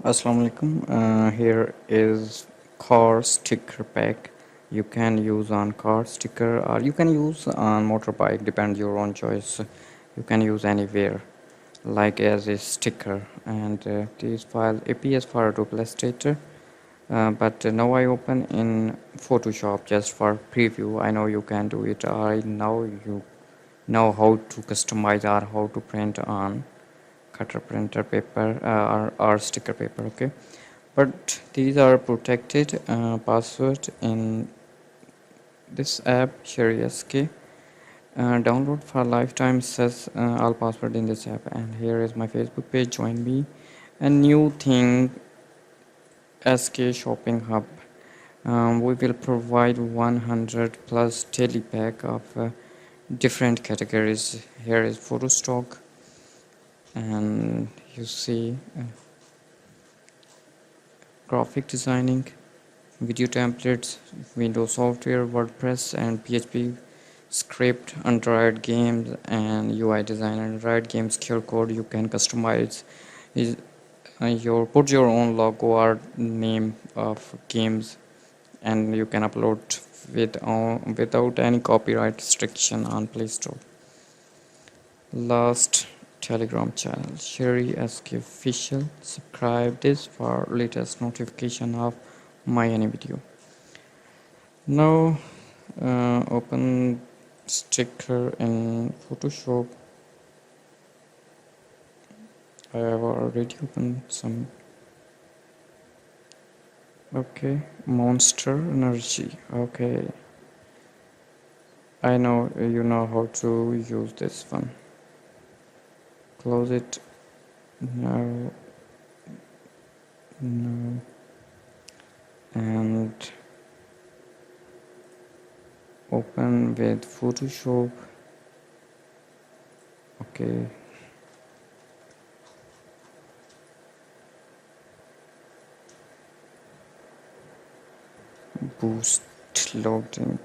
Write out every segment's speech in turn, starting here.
Assalamu alaikum. Here is car sticker pack. You can use on car sticker or you can use on motorbike, depends your own choice. You can use anywhere like as a sticker, and this file EPS for duplicator. But now I open in Photoshop just for preview. I know you can do it. I know you know how to customize or how to print on cutter printer paper or sticker paper. Okay, but these are protected password in this app Sheri SK. Download for lifetime says all password in this app, and here is my Facebook page. Join me. A new thing, SK Shopping Hub. We will provide 100 plus daily pack of different categories. Here is photo stock, and you see graphic designing, video templates, Windows software, WordPress, and PHP script, Android games, and UI design. Android games QR code you can customize. Is your put your own logo or name of games, and you can upload without any copyright restriction on Play Store. Last, Telegram channel Sheri SK official. Subscribe this for latest notification of my any video. Now open sticker in Photoshop. I have already opened some. Okay, Monster Energy. Okay, I know you know how to use this one. Close it. Now, no, and open with Photoshop. Okay, boost loading.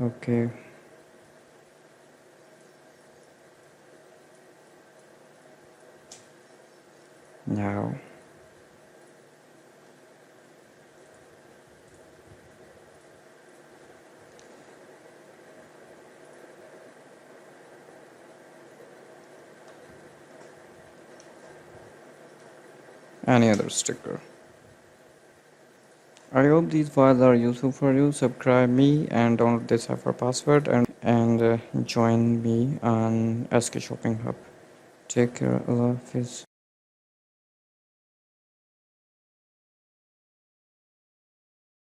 Okay, now any other sticker. I hope these files are useful for you. Subscribe me and download this app for password, and join me on SK Shopping Hub. Take care. Allah Hafiz.